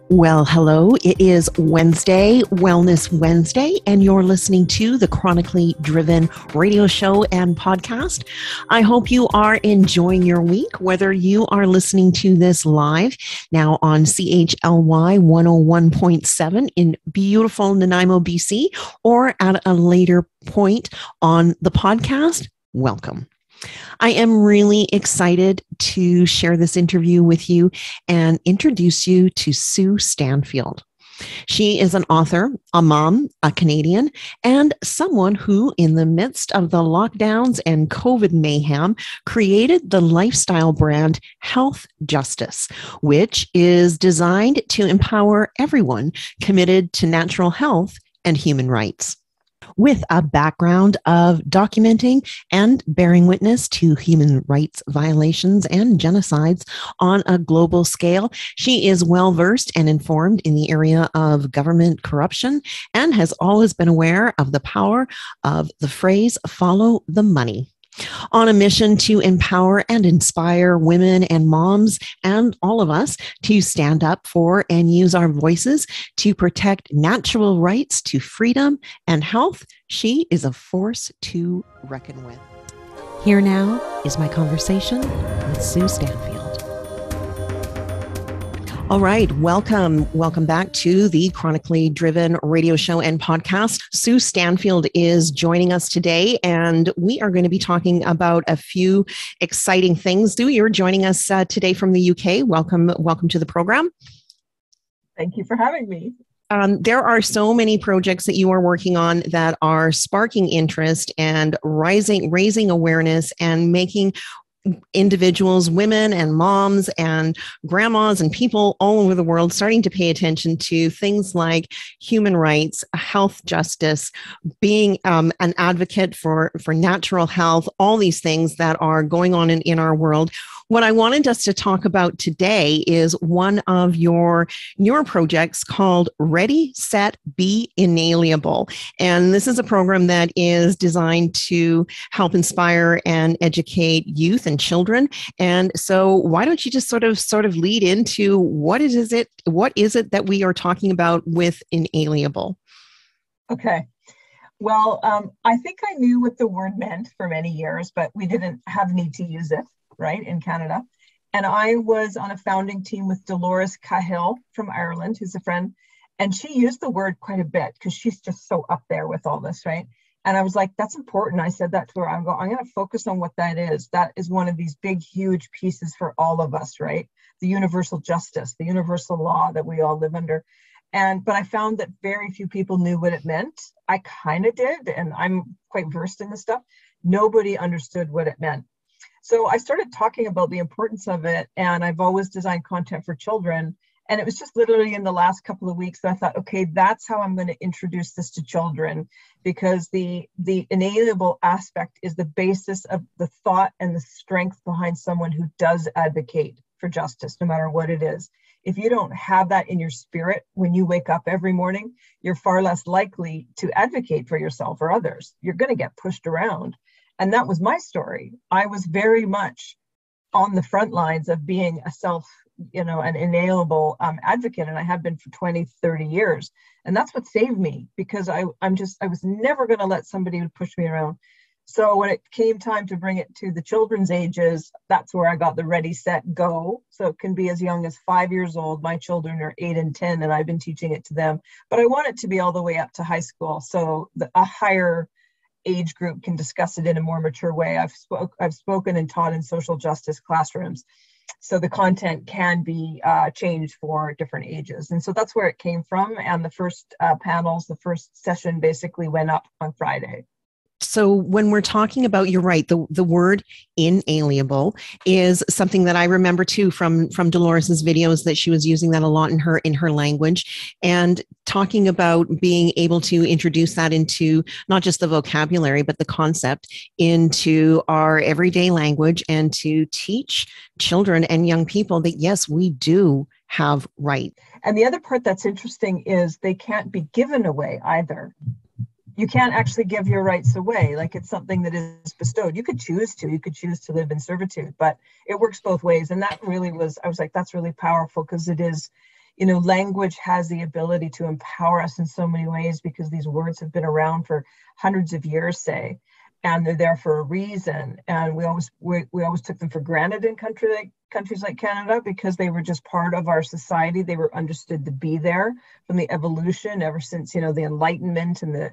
Well, hello. It is Wednesday, Wellness Wednesday, and you're listening to the Chronically Driven radio show and podcast. I hope you are enjoying your week, whether you are listening to this live now on CHLY 101.7 in beautiful Nanaimo, BC, or at a later point on the podcast. Welcome. I am really excited to share this interview with you and introduce you to Sue Standfield. She is an author, a mom, a Canadian, and someone who, in the midst of the lockdowns and COVID mayhem, created the lifestyle brand Health Justice, which is designed to empower everyone committed to natural health and human rights. With a background of documenting and bearing witness to human rights violations and genocides on a global scale, she is well versed and informed in the area of government corruption and has always been aware of the power of the phrase, follow the money. On a mission to empower and inspire women and moms and all of us to stand up for and use our voices to protect natural rights to freedom and health, she is a force to reckon with. Here now is my conversation with Sue Standfield. All right, welcome back to the Chronically Driven radio show and podcast. Sue Standfield is joining us today, and we are going to be talking about a few exciting things. Sue, you're joining us today from the UK. Welcome to the program. Thank you for having me. There are so many projects that you are working on that are sparking interest and raising awareness and making individuals, women and moms and grandmas and people all over the world starting to pay attention to things like human rights, health justice, being an advocate for natural health, all these things that are going on in our world. What I wanted us to talk about today is one of your newer projects called Ready, Set, Be Inalienable. And this is a program that is designed to help inspire and educate youth and children. And so why don't you just sort of lead into what is it that we are talking about with Inalienable? Okay. Well, I think I knew what the word meant for many years, but we didn't have need to use it, right, in Canada. And I was on a founding team with Dolores Cahill from Ireland, who's a friend, and she used the word quite a bit because she's just so up there with all this, right? And I was like, that's important. I said that to her. I'm going to focus on what that is. That is one of these big, huge pieces for all of us, right? The universal justice, the universal law that we all live under. But I found that very few people knew what it meant. I kind of did, and I'm quite versed in this stuff. Nobody understood what it meant. So I started talking about the importance of it, and I've always designed content for children. And it was just literally in the last couple of weeks that I thought, okay, that's how I'm going to introduce this to children, because the inalienable aspect is the basis of the thought and the strength behind someone who does advocate for justice, no matter what it is. If you don't have that in your spirit when you wake up every morning, you're far less likely to advocate for yourself or others. You're going to get pushed around. And that was my story. I was very mumuch on the front lines of being an inalienable advocate. And I have been for 20, 30 years. And that's what saved me, because I was never going to let somebody push me around. So when it came time to bring it to the children's ages, that's where I got the Ready, Set, Go. So it can be as young as 5 years old. My children are 8 and 10, and I've been teaching it to them. But I want it to be all the way up to high school, so a higher age group can discuss it in a more mature way. I've spoken and taught in social justice classrooms, so the content can be changed for different ages. And so that's where it came from. And the first the first session basically went up on Friday. So when we're talking about, you're right, the word inalienable is something that I remember too from Dolores's videos, that she was using that a lot in her language, and talking about being able to introduce that into not just the vocabulary, but the concept into our everyday language, and to teach children and young people that, yes, we do have rights. And the other part that's interesting is they can't be given away either. you can't actually give your rights away. Like, it's something that is bestowed. You could choose to live in servitude, but it works both ways. And that really was, I was like, that's really powerful, because it is, language has the ability to empower us in so many ways, because these words have been around for hundreds of years, say, and they're there for a reason. And we always took them for granted in countries like Canada, because they were just part of our society. They were understood to be there from the evolution ever since, the Enlightenment, and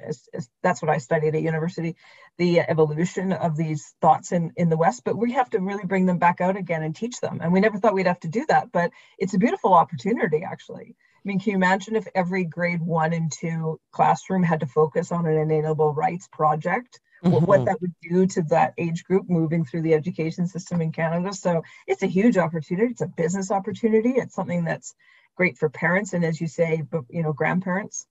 that's what I studied at university, the evolution of these thoughts in the West. But we have to really bring them back out again and teach them. And we never thought we'd have to do that, but it's a beautiful opportunity, actually. I mean, can you imagine if every grade 1 and 2 classroom had to focus on an inalienable rights project? What that would do to that age group moving through the education system in Canada. So it's a huge opportunity. It's a business opportunity. It's something that's great for parents, and, as you say, grandparents.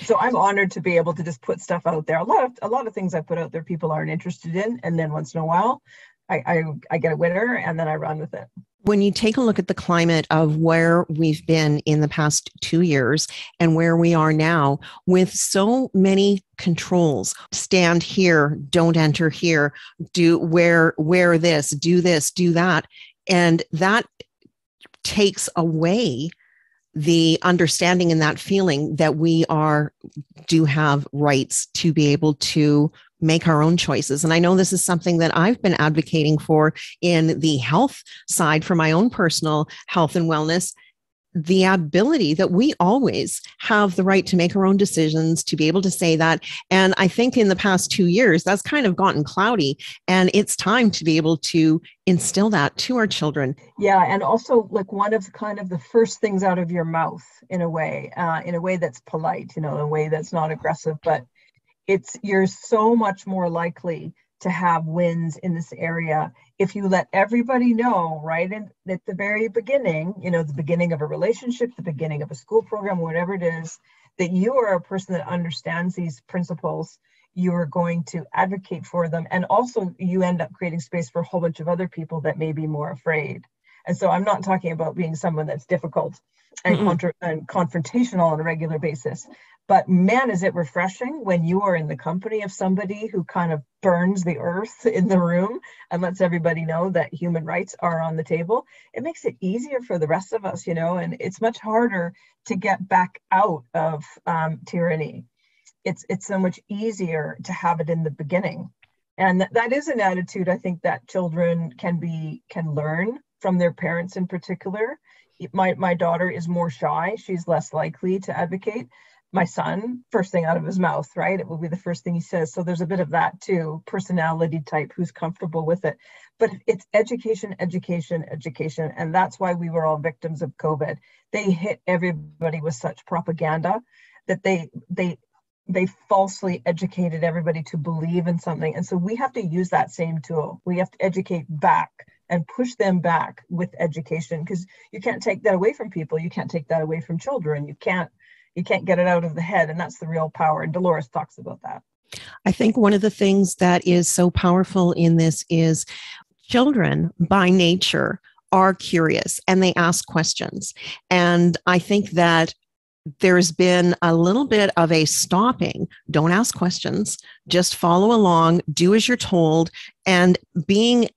So I'm honored to be able to just put stuff out there. A lot of things I put out there people aren't interested in, and then once in a while I get a winner, and then I run with it. When you take a look at the climate of where we've been in the past 2 years and where we are now, with so many controls, stand here, don't enter here, wear this, do that, and that takes away the understanding and that feeling that we do have rights to be able to make our own choices. And I know this is something that I've been advocating for in the health side for my own personal health and wellness, the ability that we always have the right to make our own decisions, to be able to say that. And I think in the past 2 years, that's kind of gotten cloudy, and it's time to be able to instill that to our children. Yeah. And also, like, one of kind of the first things out of your mouth, in a way that's polite, in a way that's not aggressive, but you're so much more likely to have wins in this area if you let everybody know right at the very beginning, the beginning of a relationship, the beginning of a school program, whatever it is, that you are a person that understands these principles. You are going to advocate for them. And also, you end up creating space for a whole bunch of other people that may be more afraid. And so I'm not talking about being someone that's difficult and confrontational on a regular basis. But man, is it refreshing when you are in the company of somebody who kind of burns the earth in the room and lets everybody know that human rights are on the table. It makes it easier for the rest of us, and it's much harder to get back out of tyranny. It's so much easier to have it in the beginning. And that is an attitude I think that children can learn from their parents in particular. My daughter is more shy. She's less likely to advocate. My son, first thing out of his mouth, right? It will be the first thing he says. So there's a bit of that too, personality type, who's comfortable with it. But it's education, education, education. And that's why we were all victims of COVID. They hit everybody with such propaganda that they falsely educated everybody to believe in something. And so we have to use that same tool. We have to educate back and push them back with education, because you can't take that away from people. You can't take that away from children. You can't get it out of the head. And that's the real power. And Dolores talks about that. I think one of the things that is so powerful in this is children by nature are curious and they ask questions. And I think that there's been a little bit of a stopping. Don't ask questions, just follow along, do as you're told. And being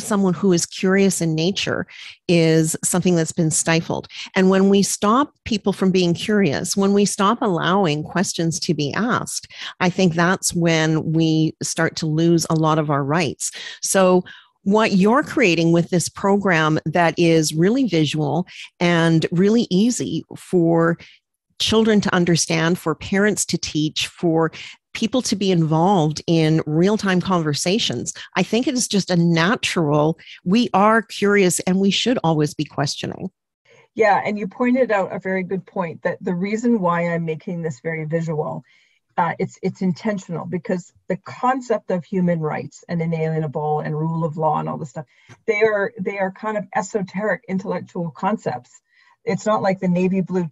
someone who is curious in nature is something that's been stifled. And when we stop people from being curious, when we stop allowing questions to be asked, I think that's when we start to lose a lot of our rights. So what you're creating with this program that is really visual and really easy for children to understand, for parents to teach, for people to be involved in real-time conversations, I think it is just a natural, we are curious and we should always be questioning. Yeah, and you pointed out a very good point, that the reason why I'm making this very visual, it's intentional, because the concept of human rights and inalienable and rule of law and all this stuff, they are kind of esoteric intellectual concepts. It's not like the navy blue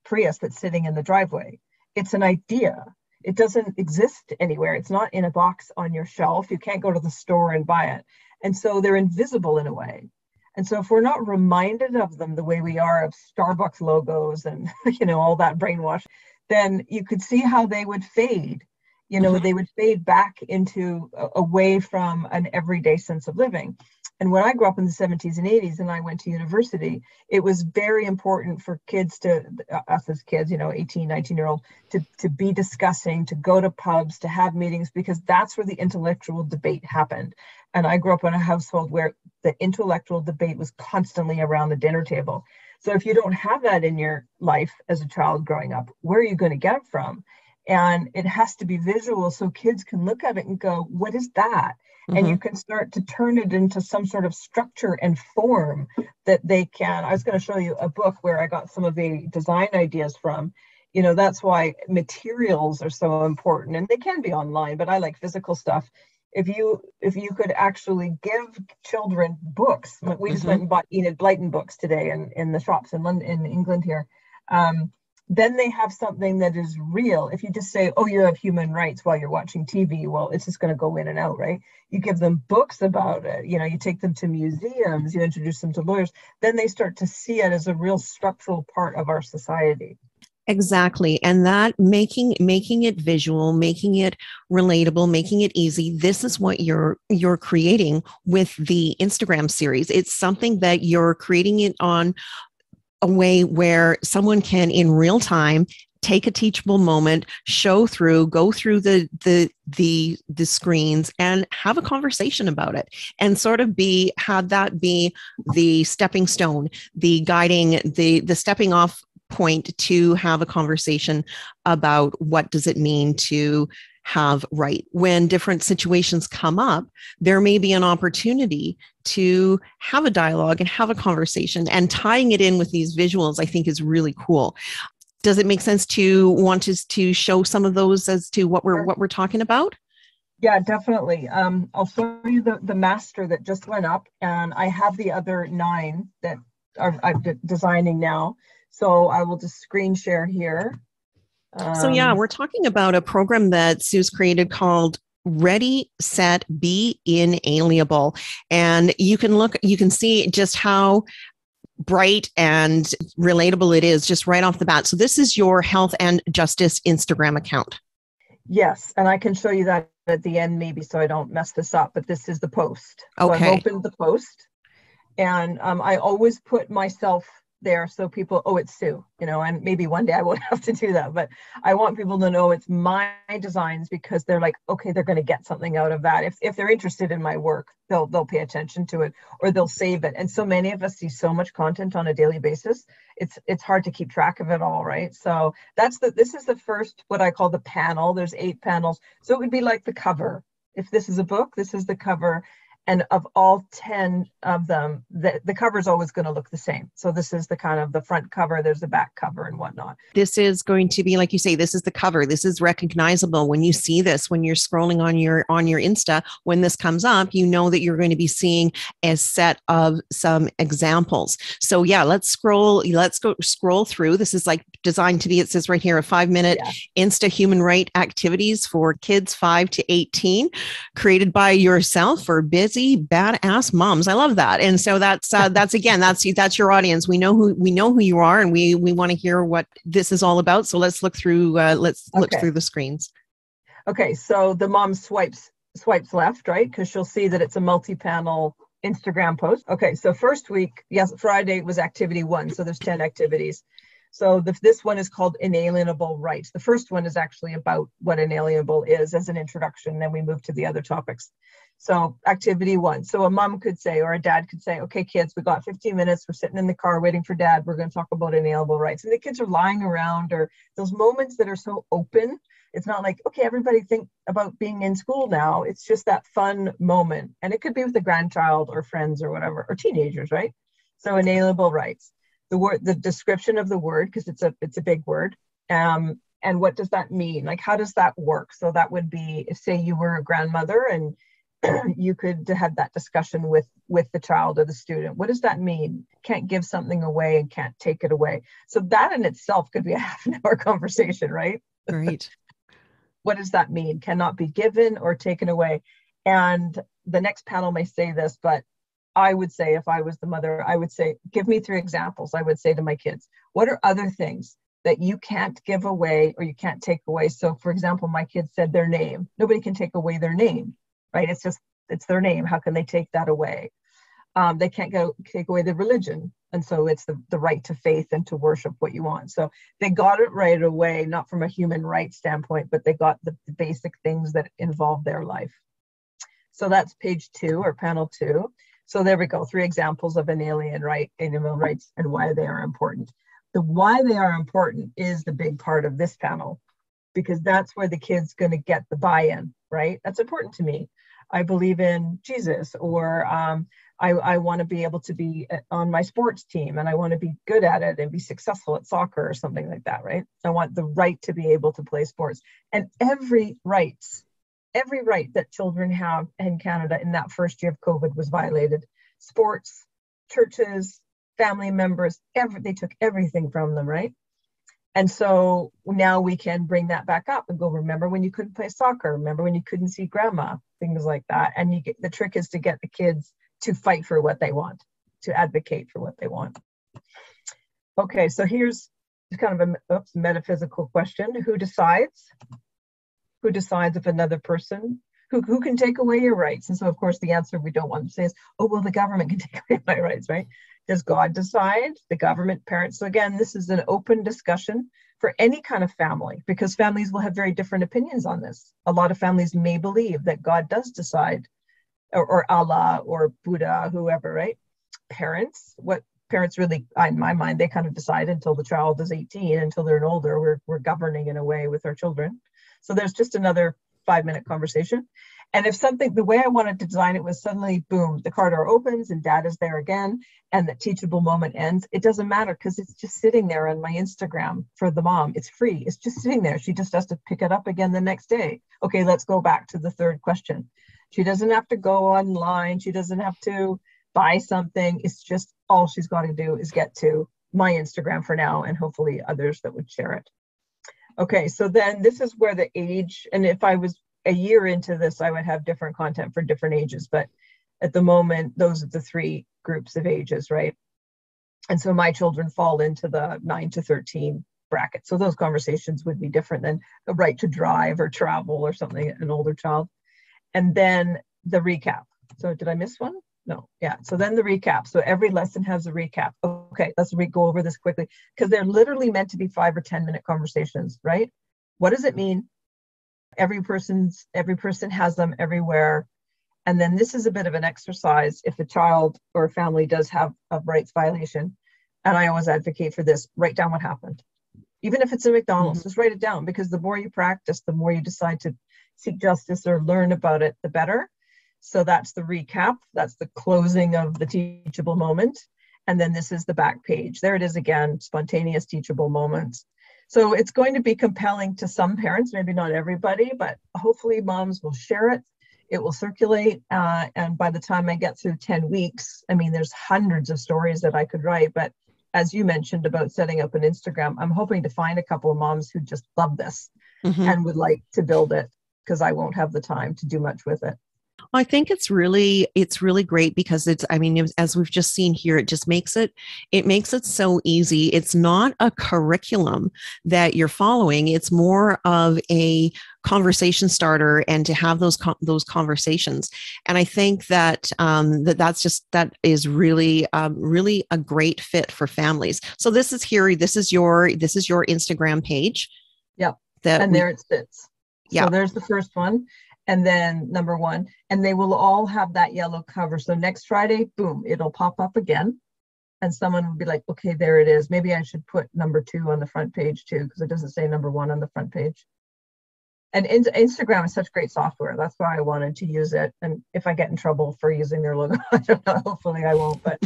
Prius that's sitting in the driveway. It's an idea. It doesn't exist anywhere. It's not in a box on your shelf. You can't go to the store and buy it. And so they're invisible in a way. And so if we're not reminded of them the way we are of Starbucks logos and, all that brainwash, then you could see how they would fade. You know, they would fade back into away from an everyday sense of living. And when I grew up in the 70s and 80s and I went to university, it was very important for kids to, us as kids, you know, 18, 19-year-old, to be discussing, to go to pubs, to have meetings, because that's where the intellectual debate happened. And I grew up in a household where the intellectual debate was constantly around the dinner table. So if you don't have that in your life as a child growing up, where are you going to get it from? And it has to be visual so kids can look at it and go, what is that? And you can start to turn it into some sort of structure and form that they can. I was going to show you a book where I got some of the design ideas from. You know, that's why materials are so important, and they can be online, but I like physical stuff. If you could actually give children books, like we just went and bought Enid Blyton books today in the shops in London, in England here. Then they have something that is real. If you just say, oh, you have human rights while you're watching TV, well, it's just going to go in and out, right? You give them books about it. You know, you take them to museums, you introduce them to lawyers, then they start to see it as a real structural part of our society. Exactly. And that making it visual, making it relatable, making it easy. This is what you're creating with the Instagram series. It's something that you're creating it on a way where someone can in real time take a teachable moment, go through the screens and have a conversation about it, and sort of have that be the stepping stone, the guiding, the stepping off point to have a conversation about what does it mean to have right. When different situations come up, there may be an opportunity to have a dialogue and have a conversation, and tying it in with these visuals, I think, is really cool. Does it make sense to want us to show some of those as to what we're talking about? Yeah, definitely. I'll show you the master that just went up, and I have the other 9 that I'm designing now. So I will just screen share here. So yeah, we're talking about a program that Sue's created called Ready, Set, Be Inalienable. And you can see just how bright and relatable it is just right off the bat. So this is your Health and Justice Instagram account. Yes, and I can show you that at the end maybe so I don't mess this up, but this is the post. Okay. So I've opened the post, and I always put myself there so people, oh, it's Sue, you know, and maybe one day I won't have to do that, but I want people to know it's my designs, because they're like, okay, they're going to get something out of that. If they're interested in my work, they'll pay attention to it, or they'll save it. And so many of us see so much content on a daily basis, it's hard to keep track of it all, right? So this is the first, what I call the panel. There's 8 panels, so it would be like the cover. If this is a book, this is the cover. And of all 10 of them, the cover is always going to look the same. So this is the kind of the front cover, there's the back cover and whatnot. This is going to be, like you say, this is the cover. This is recognizable. When you see this, when you're scrolling on your Insta, when this comes up, you know that you're going to be seeing a set of some examples. So yeah, let's go scroll through. This is like designed to be, it says right here, a 5-minute Insta human right activities for kids 5 to 18, created by yourself for busy badass moms. I love that. And so that's your audience. We know who you are, and we want to hear what this is all about. So let's look through look through the screens. Okay, so the mom swipes left, right? Because she'll see that it's a multi-panel Instagram post. Okay, so first week, yes, Friday was activity 1. So there's 10 activities. So this one is called Inalienable Rights. The first one is actually about what inalienable is as an introduction. Then we move to the other topics. So activity 1. So a mom could say, or a dad could say, okay, kids, we got 15 minutes. We're sitting in the car waiting for dad. We're going to talk about inalienable rights. And the kids are lying around, or those moments that are so open. It's not like, okay, everybody think about being in school now. It's just that fun moment. And it could be with a grandchild or friends or whatever, or teenagers, right? So inalienable rights. The description of the word, because it's a big word. And what does that mean? Like, how does that work? So that would be, if say you were a grandmother and you could have that discussion with the child or the student. What does that mean? Can't give something away and can't take it away. So that in itself could be a half-an-hour conversation, right? Right. What does that mean? Cannot be given or taken away. And the next panel may say this, but I would say, if I was the mother, I would say, give me 3 examples. I would say to my kids, what are other things that you can't give away or you can't take away. So for example, my kids said their name. Nobody can take away their name, right? It's their name. How can they take that away? They can't take away the religion. And so it's the right to faith and to worship what you want. So they got it right away, not from a human rights standpoint, but they got the basic things that involve their life. So that's page 2 or panel 2. So there we go. 3 examples of inalienable rights and why they are important. The why they are important is the big part of this panel, because that's where the kid's going to get the buy-in, right? That's important to me. I believe in Jesus, or I want to be able to be on my sports team and I want to be good at it and be successful at soccer or something like that, right? I want the right to be able to play sports. And every right that children have in Canada in that first year of COVID was violated. Sports, churches, family members, they took everything from them, right? And so now we can bring that back up and go, remember when you couldn't play soccer? Remember when you couldn't see grandma? Things like that. And the trick is to get the kids to fight for what they want, to advocate for what they want. Okay, so here's kind of a metaphysical question. Who decides? Who decides if another person, who can take away your rights? And so, of course, the answer we don't want to say is, oh, well, the government can take away my rights, right? Does God decide? The government, parents? So again, this is an open discussion for any kind of family, because families will have very different opinions on this. A lot of families may believe that God does decide, or Allah or Buddha, whoever, right? What parents really, in my mind, they kind of decide until the child is 18, until they're older, we're governing in a way with our children. So there's just another 5-minute conversation. And if the way I wanted to design it was suddenly, boom, the car door opens and dad is there again, and the teachable moment ends, it doesn't matter because it's just sitting there on my Instagram for the mom. It's free. It's just sitting there. She just has to pick it up again the next day. Okay, let's go back to the third question. She doesn't have to go online. She doesn't have to buy something. It's just all she's got to do is get to my Instagram for now, and hopefully others that would share it. Okay, so then this is where the age, and if I was a year into this, I would have different content for different ages, but at the moment, those are the 3 groups of ages, right? And so my children fall into the 9 to 13 bracket. So those conversations would be different than the right to drive or travel or something, an older child. And then the recap. So did I miss one? No, yeah. So then the recap. So every lesson has a recap. Okay, let's go over this quickly, because they're literally meant to be 5 or 10-minute conversations, right? What does it mean? Every person has them everywhere. And then this is a bit of an exercise if a child or a family does have a rights violation. And I always advocate for this, write down what happened. Even if it's a McDonald's, just write it down, because the more you practice, the more you decide to seek justice or learn about it, the better. So that's the recap. That's the closing of the teachable moment. And then this is the back page. There it is again, spontaneous teachable moments. So it's going to be compelling to some parents, maybe not everybody, but hopefully moms will share it. It will circulate. And by the time I get through 10 weeks, I mean, there's hundreds of stories that I could write. But as you mentioned about setting up an Instagram, I'm hoping to find a couple of moms who just love this and would like to build it, because I won't have the time to do much with it. I think it's really great because as we've just seen here, it just makes it so easy. It's not a curriculum that you're following. It's more of a conversation starter, and to have those conversations. And I think that that is really a great fit for families. So this is your Instagram page. Yep. There it sits. Yeah. So there's the first one. And then number 1, and they will all have that yellow cover. So next Friday, boom, it'll pop up again. And someone will be like, okay, there it is. Maybe I should put number 2 on the front page too, because it doesn't say number 1 on the front page. And Instagram is such great software. That's why I wanted to use it. And if I get in trouble for using their logo, I don't know, hopefully I won't. But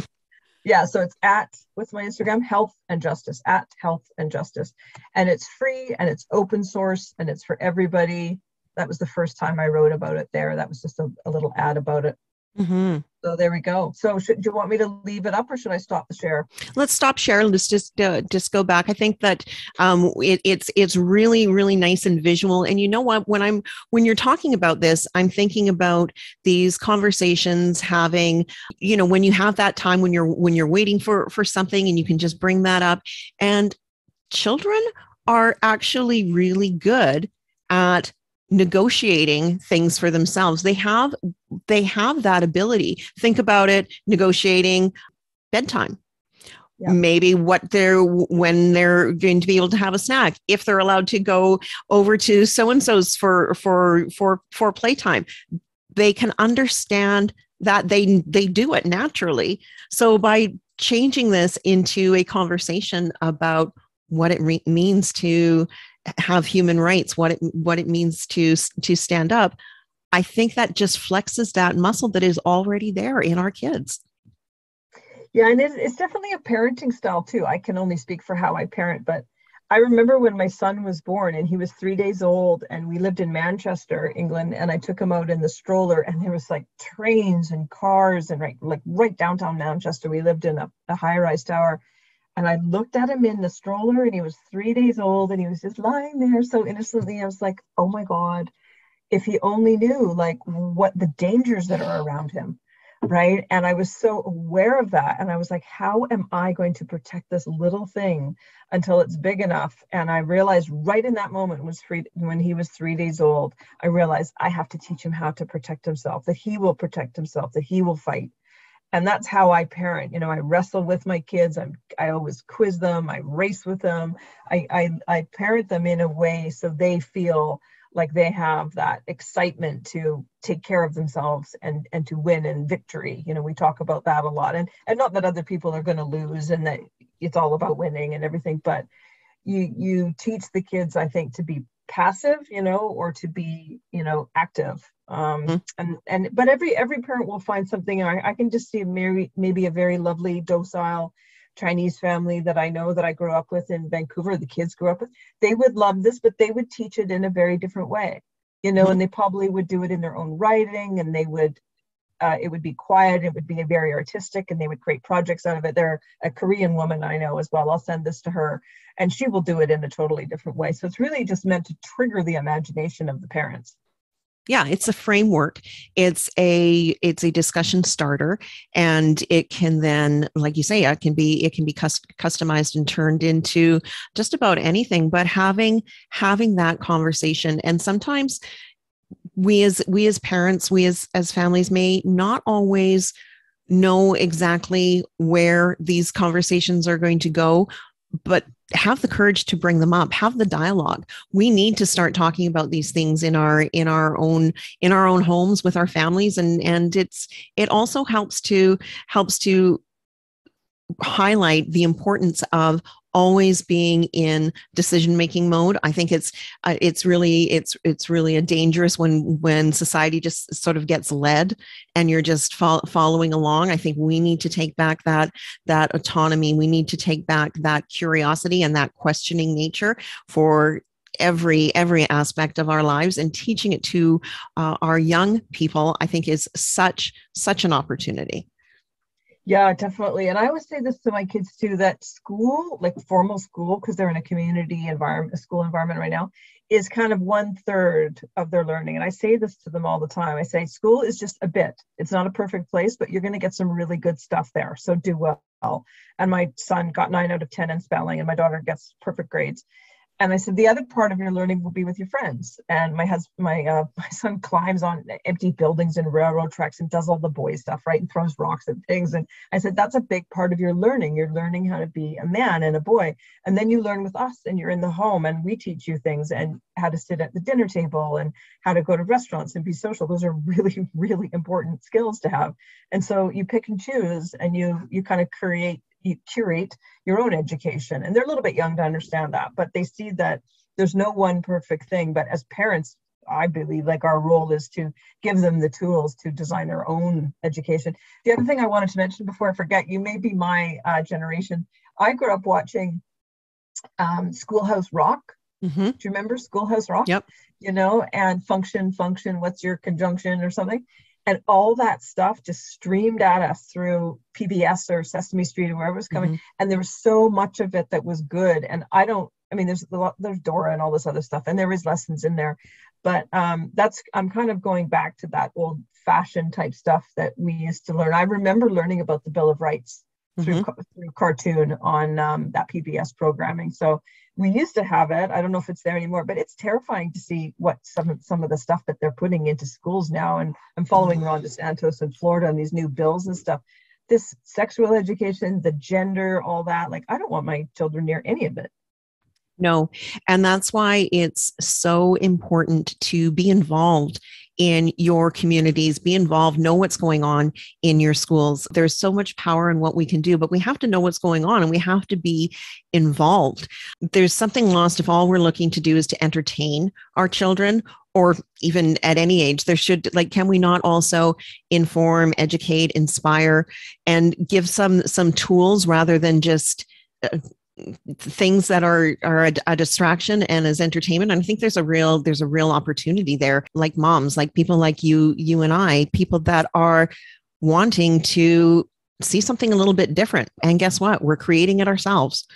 yeah, so it's what's my Instagram? Health and Justice, @Health and Justice. And it's free and it's open source and it's for everybody. That was the first time I wrote about it there. That was just a little ad about it. So there we go. So do you want me to leave it up, or should I stop the share? Let's stop share. Let's just go back. I think that it's really, really nice and visual. And you know what? When you're talking about this, I'm thinking about these conversations having, when you have that time when you're waiting for something, and you can just bring that up. And children are actually really good at negotiating things for themselves. They have that ability. Think about it, negotiating bedtime. Yeah. Maybe when they're going to be able to have a snack, if they're allowed to go over to so and so's for playtime, they can understand that they do it naturally. So by changing this into a conversation about what it means to have human rights, what it means to stand up, I think that just flexes that muscle that is already there in our kids. Yeah, and it's definitely a parenting style too. I can only speak for how I parent, but I remember when my son was born and he was 3 days old, and we lived in Manchester, England, and I took him out in the stroller, and there was like trains and cars, and right downtown Manchester. We lived in a high-rise tower, and I looked at him in the stroller, and he was 3 days old, and he was just lying there so innocently. I was like, oh my God, if he only knew like what the dangers that are around him. Right. And I was so aware of that. And I was like, how am I going to protect this little thing until it's big enough? And I realized right in that moment when he was 3 days old, I realized I have to teach him how to protect himself, that he will protect himself, that he will fight. And that's how I parent. You know, I wrestle with my kids. I always quiz them. I race with them. I parent them in a way so they feel like they have that excitement to take care of themselves and to win in victory. You know, we talk about that a lot, and not that other people are going to lose and that it's all about winning and everything, but you teach the kids, I think, to be passive, you know, or to be, you know, active. But every parent will find something. I can just see maybe a very lovely, docile Chinese family that I know that I grew up with in Vancouver, the kids grew up with. They would love this, but they would teach it in a very different way, you know, and they probably would do it in their own writing, and they would, it would be quiet, it would be very artistic, and they would create projects out of it. They're a Korean woman I know as well. I'll send this to her, and she will do it in a totally different way. So it's really just meant to trigger the imagination of the parents. Yeah, it's a framework. It's a discussion starter, and it can then, like you say, it can be customized and turned into just about anything. But having that conversation, and sometimes we as parents, we as families may not always know exactly where these conversations are going to go, but have the courage to bring them up, have the dialogue. We need to start talking about these things in our own homes with our families, and it also helps to highlight the importance of always being in decision-making mode. I think it's really a dangerous when society just sort of gets led and you're just following along. I think we need to take back that autonomy. We need to take back that curiosity and that questioning nature for every aspect of our lives, and teaching it to our young people, I think, is such an opportunity. Yeah, definitely. And I always say this to my kids too, that school, like formal school, because they're in a community environment, a school environment right now, is kind of 1/3 of their learning. And I say this to them all the time. I say, school is just a bit. It's not a perfect place, but you're going to get some really good stuff there. So do well. And my son got 9 out of 10 in spelling, and my daughter gets perfect grades. And I said, the other part of your learning will be with your friends. And my son climbs on empty buildings and railroad tracks and does all the boy stuff, right? And throws rocks at things. And I said, that's a big part of your learning. You're learning how to be a man and a boy. And then you learn with us, and you're in the home, and we teach you things, and how to sit at the dinner table, and how to go to restaurants and be social. Those are really, really important skills to have. And so you pick and choose, and you kind of you curate your own education. And they're a little bit young to understand that, but they see that there's no one perfect thing. But as parents, I believe like our role is to give them the tools to design their own education. The other thing I wanted to mention before I forget, you may be my generation. I grew up watching Schoolhouse Rock. Mm-hmm. Do you remember Schoolhouse Rock? Yep. You know, and function, what's your conjunction or something? And all that stuff just streamed at us through PBS or Sesame Street or wherever it was coming. Mm-hmm. And there was so much of it that was good. And there's Dora and all this other stuff, and there is lessons in there. But I'm kind of going back to that old fashioned type stuff that we used to learn. I remember learning about the Bill of Rights Mm-hmm. through cartoon on that PBS programming. So we used to have it. I don't know if it's there anymore, but it's terrifying to see what some of the stuff that they're putting into schools now. And I'm following Ron DeSantis in Florida and these new bills and stuff. This sexual education, the gender, all that, like, I don't want my children near any of it. No, and that's why it's so important to be involved in your communities, be involved, know what's going on in your schools. There's so much power in what we can do, but we have to know what's going on and we have to be involved. There's something lost if all we're looking to do is to entertain our children, or even at any age. There should, like, can we not also inform, educate, inspire, and give some tools rather than just things that are a distraction and as entertainment? And I think there's a real opportunity there, like moms, like people like you and I, people that are wanting to see something a little bit different. And guess what? We're creating it ourselves.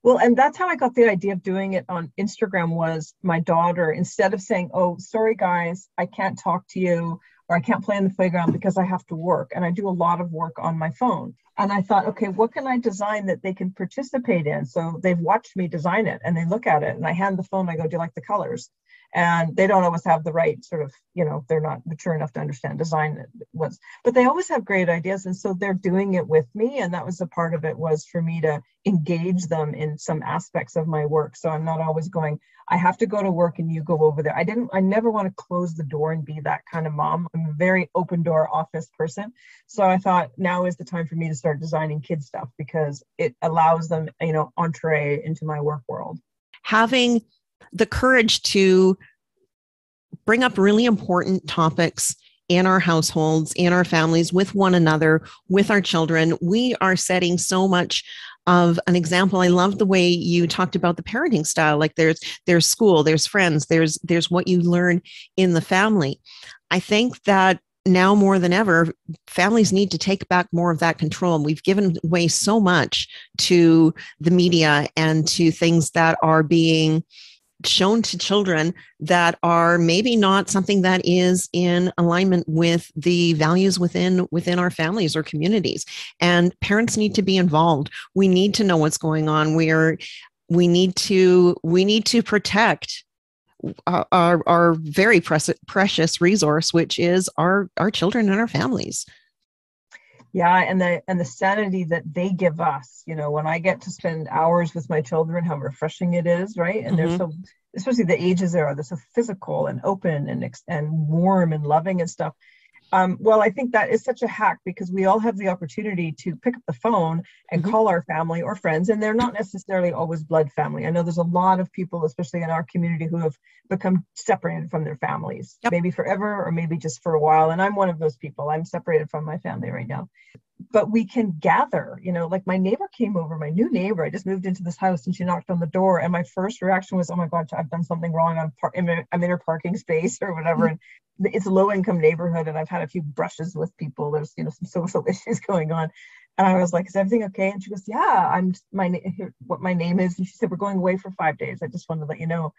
Well, and that's how I got the idea of doing it on Instagram. Was my daughter, instead of saying, "Oh, sorry guys, I can't talk to you," or "I can't play in the playground because I have to work," and I do a lot of work on my phone. And I thought, okay, what can I design that they can participate in? So they've watched me design it and they look at it and I hand the phone, I go, "Do you like the colors?" And they don't always have the right sort of, they're not mature enough to understand design but they always have great ideas. And so they're doing it with me. And that was a part of it, was for me to engage them in some aspects of my work. So I'm not always going, I have to go to work and you go over there. I never want to close the door and be that kind of mom. I'm a very open door office person. So I thought now is the time for me to start designing kids stuff, because it allows them, entree into my work world. Having the courage to bring up really important topics in our households, in our families, with one another, with our children. We are setting so much of an example. I love the way you talked about the parenting style. Like there's school, there's friends, there's what you learn in the family. I think that now more than ever, families need to take back more of that control. We've given away so much to the media and to things that are being shown to children that are maybe not something that is in alignment with the values within our families or communities. And parents need to be involved. We need to know what's going on. We need to protect our very precious resource, which is our children and our families. Yeah, and the sanity that they give us, when I get to spend hours with my children, how refreshing it is, right? And they're so, especially the ages they're so physical and open and warm and loving and stuff. Well, I think that is such a hack, because we all have the opportunity to pick up the phone and call our family or friends, and they're not necessarily always blood family. I know there's a lot of people, especially in our community, who have become separated from their families, maybe forever or maybe just for a while. And I'm one of those people. I'm separated from my family right now. But we can gather, like my neighbor came over, my new neighbor. I just moved into this house and she knocked on the door. And my first reaction was, oh my God, I've done something wrong. I'm in her parking space or whatever. And it's a low income neighborhood. And I've had a few brushes with people. There's, some social issues going on. And I was like, is everything okay? And she goes, yeah, what my name is. And she said, we're going away for 5 days. I just wanted to let you know.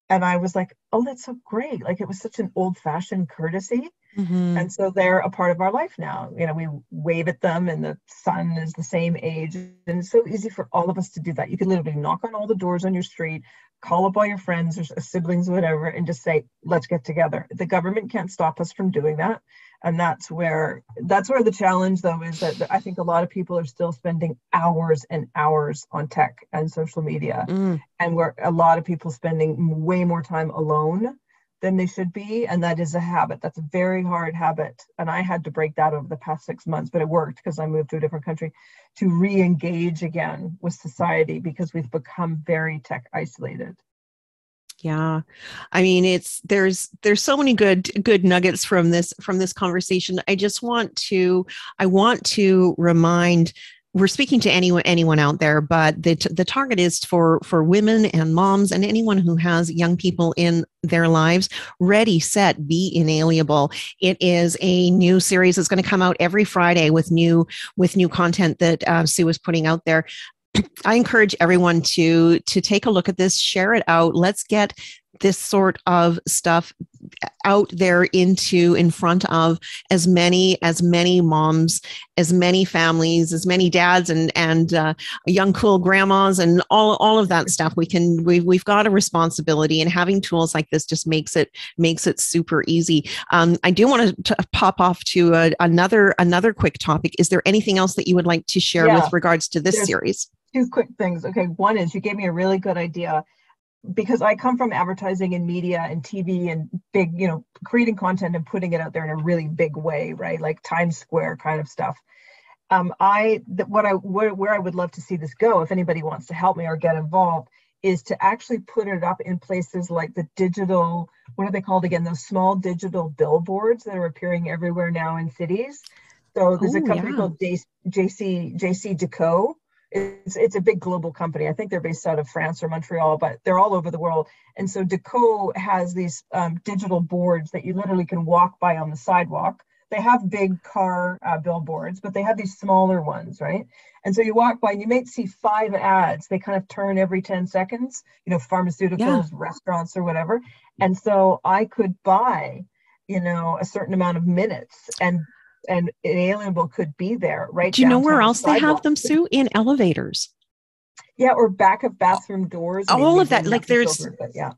And I was like, oh, that's so great. Like, it was such an old fashioned courtesy. And so they're a part of our life now. We wave at them and the son is the same age. And it's so easy for all of us to do that. You can literally knock on all the doors on your street, call up all your friends or siblings, whatever, and just say, let's get together. The government can't stop us from doing that. And that's where the challenge, though, is that I think a lot of people are still spending hours and hours on tech and social media. And where a lot of people spending way more time alone than they should be. And that is a habit. That's a very hard habit. And I had to break that over the past 6 months, but it worked because I moved to a different country to re-engage again with society, because we've become very tech isolated. Yeah. I mean, there's so many good nuggets from this conversation. I want to remind, we're speaking to anyone out there, but the target is for women and moms and anyone who has young people in their lives. Ready, Set, Be Inalienable. It is a new series that's going to come out every Friday with new content that Sue is putting out there. I encourage everyone to take a look at this, share it out. Let's get this sort of stuff out there in front of as many moms, as many families, as many dads and young cool grandmas and all of that stuff. We've got a responsibility, and having tools like this just makes it super easy. I do want to pop off to another quick topic. Is there anything else that you would like to share with regards to this series? Two quick things. Okay, one is you gave me a really good idea, because I come from advertising and media and TV and big, creating content and putting it out there in a really big way, right? Like Times Square kind of stuff. Where I would love to see this go, if anybody wants to help me or get involved, is to actually put it up in places like the digital, what are they called again? Those small digital billboards that are appearing everywhere now in cities. So there's a company called JC Decaux. It's a big global company. I think they're based out of France or Montreal, but they're all over the world. And so Decaux has these digital boards that you literally can walk by on the sidewalk. They have big car billboards, but they have these smaller ones, right? And so you walk by and you might see 5 ads. They kind of turn every 10 seconds, pharmaceuticals, restaurants or whatever. And so I could buy, a certain amount of minutes, and Inalienable could be there, right? Do you know where else they have them, Sue? In elevators. Yeah, or back of bathroom doors. All of that. Like there's, children, but yeah.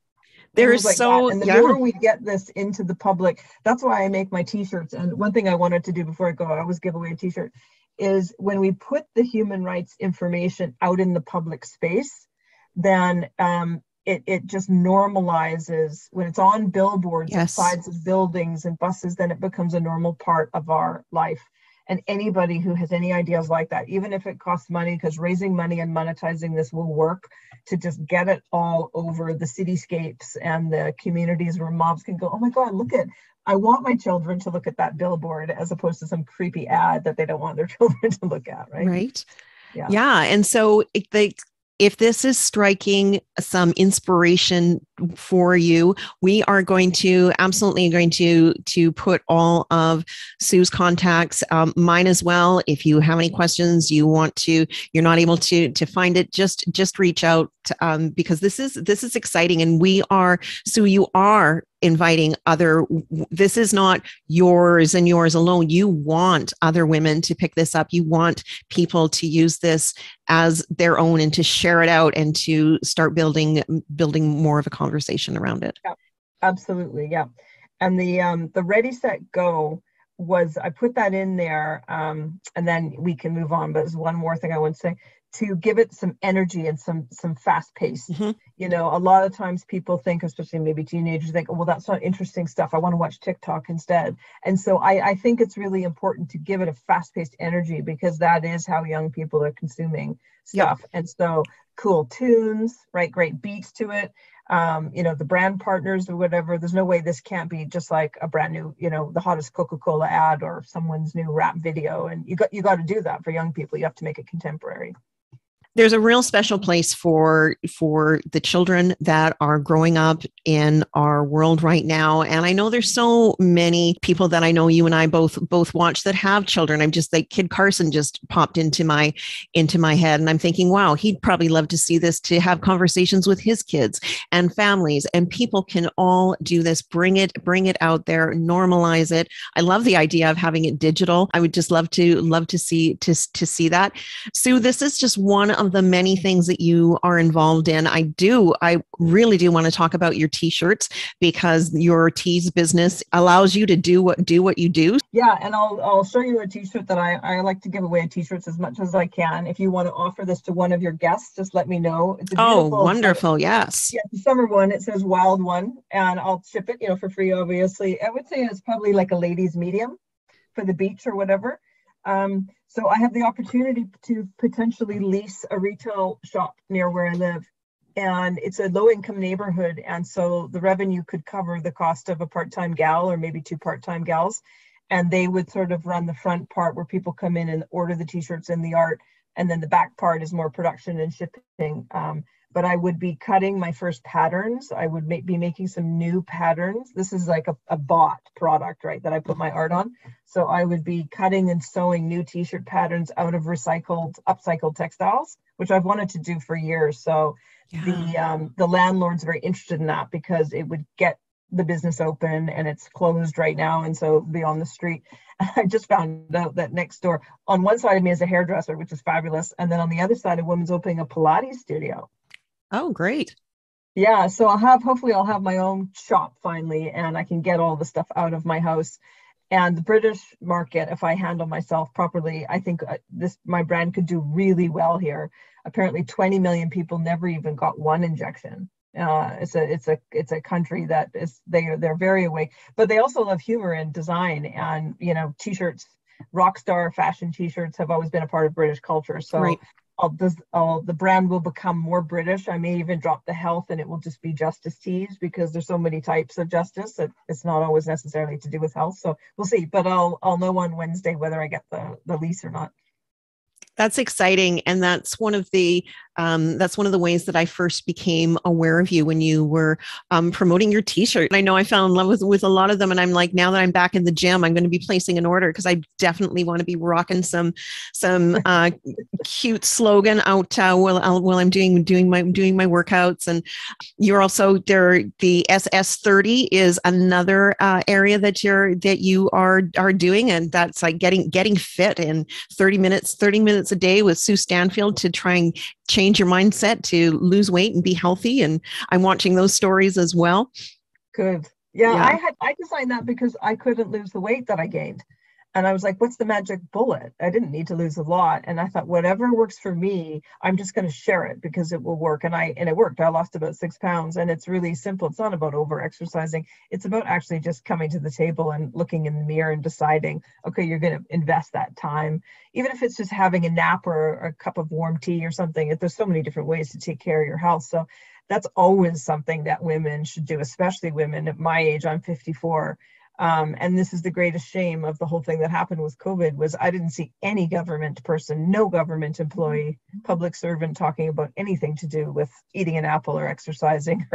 There's like so, that. And the more we get this into the public, that's why I make my t-shirts. And one thing I wanted to do before I go, I always give away a t-shirt, is when we put the human rights information out in the public space, then it just normalizes when it's on billboards and sides of buildings and buses, then it becomes a normal part of our life. And anybody who has any ideas like that, even if it costs money, because raising money and monetizing this will work, to just get it all over the cityscapes and the communities where moms can go, oh my God, I want my children to look at that billboard, as opposed to some creepy ad that they don't want their children to look at, right? Right. Yeah. And so if this is striking some inspiration for you, we are absolutely going to put all of Sue's contacts, mine as well. If you have any questions, you're not able to find it, just reach out, because this is exciting. And Sue, you are inviting this is not yours and yours alone. You want other women to pick this up. You want people to use this as their own and to share it out and to start building more of a conversation around it. Yeah, absolutely. Yeah. And the Ready, Set, Go was, I put that in there, and then we can move on. But there's one more thing I want to say, to give it some energy and some fast pace. A lot of times people think, especially maybe teenagers, think, oh, well, that's not interesting stuff. I want to watch TikTok instead. And so I think it's really important to give it a fast paced energy, because that is how young people are consuming stuff. And so cool tunes, right? Great beats to it. The brand partners or whatever, there's no way this can't be just like a brand new, the hottest Coca-Cola ad or someone's new rap video. And you got to do that for young people. You have to make it contemporary. There's a real special place for the children that are growing up in our world right now. And I know there's so many people that I know you and I both watch that have children. I'm just like, Kid Carson just popped into my head, and I'm thinking, wow, he'd probably love to see this, to have conversations with his kids and families, and people can all do this. Bring it out there, normalize it. I love the idea of having it digital. I would just love to see that. Sue, this is just one of the many things that you are involved in. I really do want to talk about your t-shirts, because your tees business allows you to do what you do. Yeah, and I'll show you a t-shirt that I like to give away t-shirts as much as I can. If you want to offer this to one of your guests, just let me know. It's wonderful. Yes. Yeah, the summer one. It says Wild One, and I'll ship it, for free, obviously. I would say it's probably like a ladies medium for the beach or whatever. So I have the opportunity to potentially lease a retail shop near where I live, and it's a low-income neighborhood. And so the revenue could cover the cost of a part-time gal or maybe 2 part-time gals. And they would sort of run the front part where people come in and order the t-shirts and the art. And then the back part is more production and shipping. But I would be cutting my first patterns. I would be making some new patterns. This is like a bought product, right, that I put my art on. So I would be cutting and sewing new t-shirt patterns out of upcycled textiles, which I've wanted to do for years. So the landlord's very interested in that because it would get the business open, and it's closed right now, and so be on the street. I just found out that next door, on one side of me is a hairdresser, which is fabulous, and then on the other side, a woman's opening a Pilates studio. Oh, great. Yeah, so hopefully I'll have my own shop finally, and I can get all the stuff out of my house. And the British market, if I handle myself properly, I think my brand could do really well here. Apparently 20 million people never even got one injection. It's a country that they're very awake, but they also love humor and design, and t-shirts, rock star fashion t-shirts have always been a part of British culture. So right. The brand will become more British. I may even drop the health, and it will just be Justice Tees, because there's so many types of justice that it's not always necessarily to do with health. So we'll see, but I'll know on Wednesday whether I get the lease or not. That's exciting, and that's one of the ways that I first became aware of you, when you were promoting your T-shirt. I know I fell in love with a lot of them, and I'm like, now that I'm back in the gym, I'm going to be placing an order, because I definitely want to be rocking some cute slogan out while I'm doing my workouts. And you're also there. The SS30 is another area that you are doing, and that's like getting fit in 30 minutes a day with Sue Standfield to try and change your mindset to lose weight and be healthy. And I'm watching those stories as well. Good. Yeah. I designed that because I couldn't lose the weight that I gained. And I was like, what's the magic bullet? I didn't need to lose a lot. And I thought, whatever works for me, I'm just going to share it because it will work. And it worked. I lost about 6 pounds, and it's really simple. It's not about over exercising. It's about actually just coming to the table and looking in the mirror and deciding, okay, you're going to invest that time. Even if it's just having a nap or a cup of warm tea or something, there's so many different ways to take care of your health. So that's always something that women should do, especially women at my age. I'm 54. And this is the greatest shame of the whole thing that happened with COVID, was I didn't see any government person, no government employee, public servant talking about anything to do with eating an apple or exercising.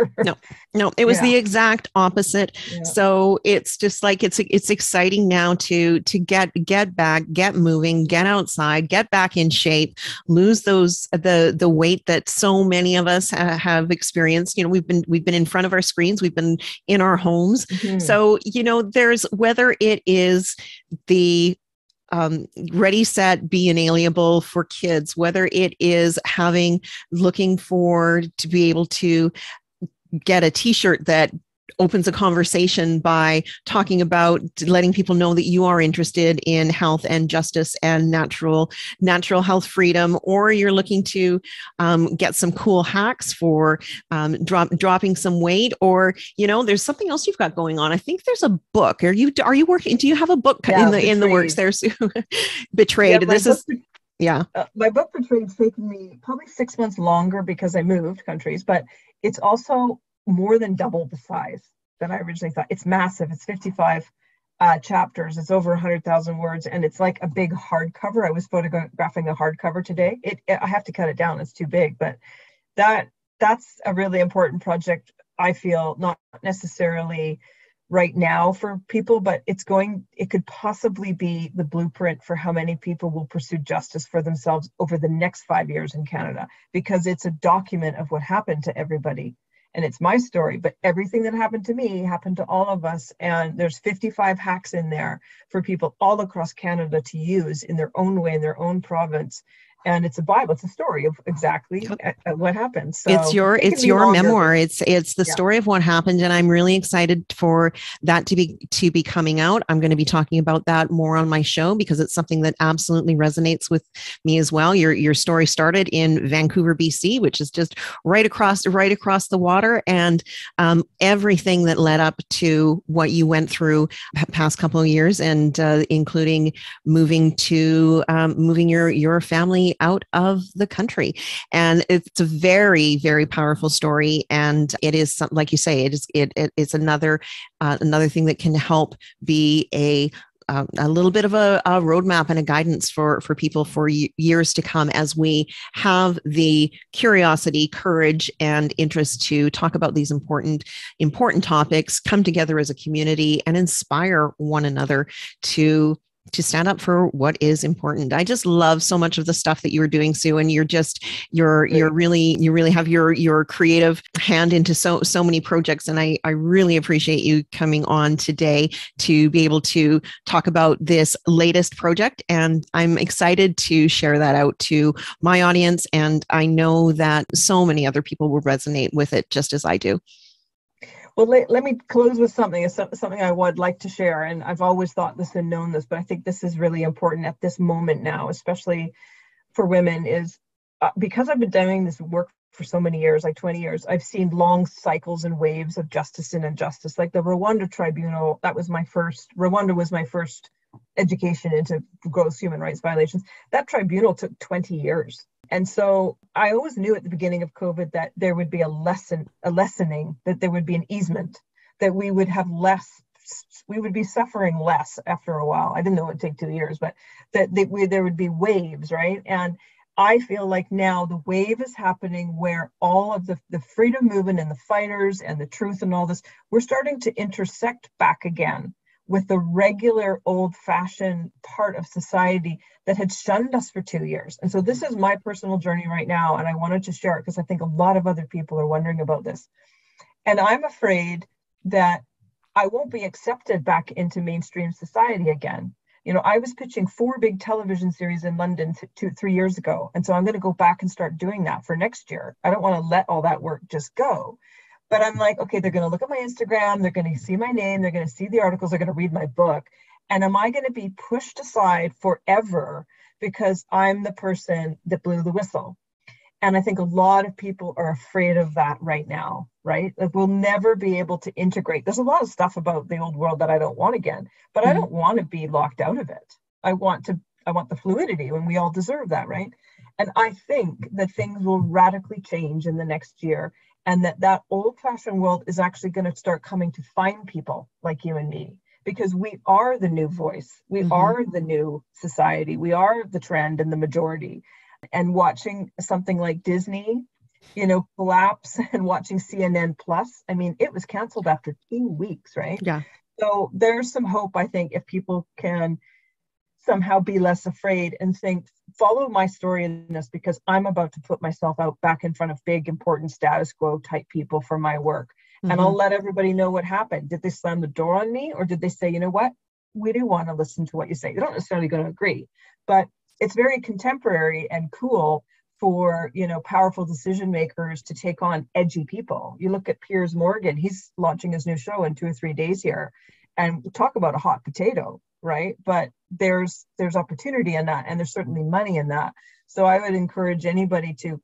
No, it was the exact opposite. Yeah. So it's just like, it's exciting now to get back, get moving, get outside, get back in shape, lose the weight that so many of us have experienced. We've been in front of our screens, we've been in our homes. Mm-hmm. So, there's, whether it is the Ready, Set, Be Inalienable for kids, whether it is looking to be able to get a T-shirt that opens a conversation by talking about letting people know that you are interested in health and justice and natural health freedom, or you're looking to get some cool hacks for dropping some weight, or there's something else you've got going on. I think there's a book. Are you working? Do you have a book in the works there? Betrayed. My book Betrayed's taken me probably 6 months longer because I moved countries, but it's also more than double the size than I originally thought. It's massive. It's 55 chapters. It's over 100,000 words, and it's like a big hardcover. I was photographing a hardcover today. I have to cut it down. It's too big, but that's a really important project. I feel, not necessarily right now for people, but it could possibly be the blueprint for how many people will pursue justice for themselves over the next 5 years in Canada, because it's a document of what happened to everybody. And it's my story, but everything that happened to me happened to all of us. And there's 55 hacks in there for people all across Canada to use in their own way, in their own province. And it's a Bible. It's a story of exactly what happened. So it's your memoir. It's the story of what happened, and I'm really excited for that to be coming out. I'm going to be talking about that more on my show, because it's something that absolutely resonates with me as well. Your story started in Vancouver, BC, which is just right across the water, and everything that led up to what you went through past couple of years, and including moving your family out of the country. And it's a very, very powerful story. And it is, like you say, it's another thing that can help be a a little bit of a roadmap and a guidance for people for years to come, as we have the curiosity, courage, and interest to talk about these important topics, come together as a community, and inspire one another to stand up for what is important. I just love so much of the stuff that you're doing, Sue, and you really have your creative hand into so many projects. And I really appreciate you coming on today to be able to talk about this latest project. And I'm excited to share that out to my audience. And I know that so many other people will resonate with it just as I do. Well, let me close with something I would like to share. And I've always thought this and known this, but I think this is really important at this moment now, especially for women, is because I've been doing this work for so many years, like 20 years, I've seen long cycles and waves of justice and injustice. Like the Rwanda Tribunal, Rwanda was my first education into gross human rights violations. That tribunal took 20 years. And so I always knew at the beginning of COVID that there would be a lessening, that there would be an easement, that we would have less, we would be suffering less after a while. I didn't know it would take 2 years, but that there would be waves, right? And I feel like now the wave is happening where all of the freedom movement and the fighters and the truth and all this, we're starting to intersect back again with the regular old-fashioned part of society that had shunned us for 2 years. And so this is my personal journey right now, and I wanted to share it because I think a lot of other people are wondering about this. And I'm afraid that I won't be accepted back into mainstream society again. You know, I was pitching 4 big television series in London 3 years ago. And so I'm going to go back and start doing that for next year. I don't want to let all that work just go. But I'm like, okay, they're going to look at my Instagram, they're going to see my name, they're going to see the articles, they're going to read my book. And am I going to be pushed aside forever because I'm the person that blew the whistle? And I think a lot of people are afraid of that right now, right? Like we'll never be able to integrate. There's a lot of stuff about the old world that I don't want again, but I don't want to be locked out of it. I want the fluidity, and we all deserve that, right? And I think that things will radically change in the next year, and that old-fashioned world is actually going to start coming to find people like you and me, because we are the new voice. We are the new society. We are the trend and the majority. And watching something like Disney, you know, collapse, and watching CNN Plus, I mean, it was canceled after 2 weeks, right? Yeah. So there's some hope, I think, if people can somehow be less afraid and think, follow my story in this, because I'm about to put myself out back in front of big, important status quo type people for my work. And I'll let everybody know what happened. Did they slam the door on me, or did they say, you know what, we do want to listen to what you say? They're not necessarily going to agree, but it's very contemporary and cool for, you know, powerful decision makers to take on edgy people. You look at Piers Morgan, he's launching his new show in 2 or 3 days here, and talk about a hot potato, right? But there's opportunity in that, and there's certainly money in that. So I would encourage anybody to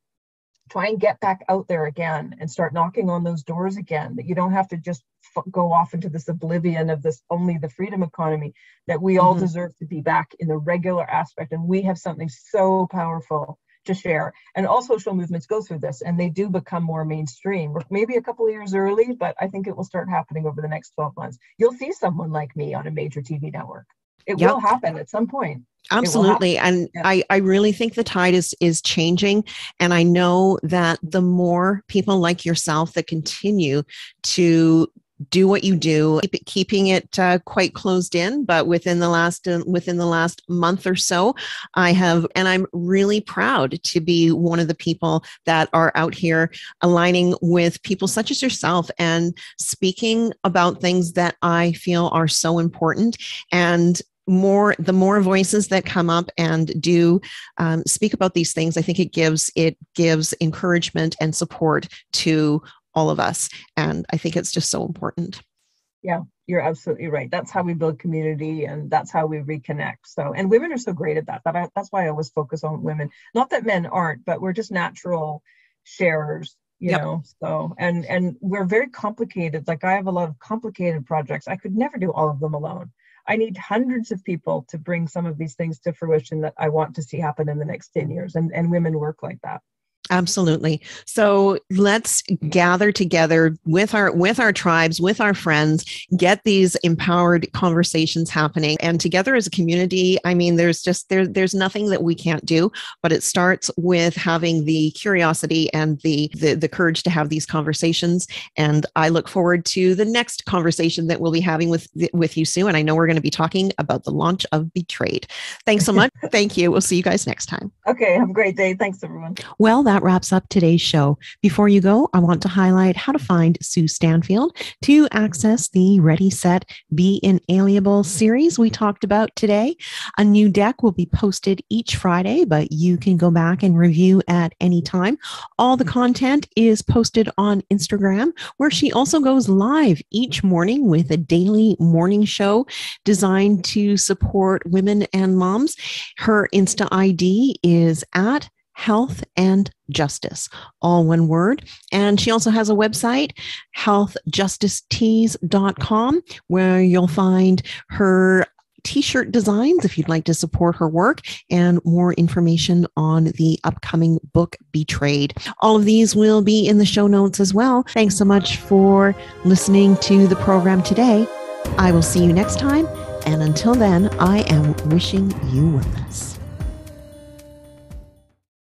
try and get back out there again and start knocking on those doors again, that you don't have to just go off into this oblivion of this only the freedom economy, that we all deserve to be back in the regular aspect. And we have something so powerful to share. And all social movements go through this, and they do become more mainstream. We're maybe a couple of years early, but I think it will start happening over the next 12 months. You'll see someone like me on a major TV network. It will happen at some point. Absolutely. And I really think the tide is changing. And I know that the more people like yourself that continue to do what you do, keeping it quite closed in, but within the last month or so, I'm really proud to be one of the people that are out here aligning with people such as yourself and speaking about things that I feel are so important. And the more voices that come up and do speak about these things, I think it gives encouragement and support to all of us. And I think it's just so important. Yeah, you're absolutely right. That's how we build community, and that's how we reconnect. So, and women are so great at that. That's why I always focus on women. Not that men aren't, but we're just natural sharers, you know. So, and we're very complicated. Like I have a lot of complicated projects. I could never do all of them alone. I need hundreds of people to bring some of these things to fruition that I want to see happen in the next 10 years. And women work like that. Absolutely. So let's gather together with our tribes, with our friends, get these empowered conversations happening. And together as a community, I mean, there's nothing that we can't do, but it starts with having the curiosity and the courage to have these conversations. And I look forward to the next conversation that we'll be having with you, Sue. And I know we're going to be talking about the launch of Betrayed. Thanks so much. Thank you. We'll see you guys next time. Okay. Have a great day. Thanks, everyone. Well, that wraps up today's show. Before you go, I want to highlight how to find Sue Standfield to access the Ready, Set, Be Inalienable series we talked about today. A new deck will be posted each Friday, but you can go back and review at any time. All the content is posted on Instagram, where she also goes live each morning with a daily morning show designed to support women and moms. Her Insta ID is at Health and Justice, all one word. And she also has a website, healthjusticetees.com, where you'll find her t-shirt designs if you'd like to support her work, and more information on the upcoming book Betrayed. All of these will be in the show notes as well. Thanks so much for listening to the program today. I will see you next time. And until then, I am wishing you wellness.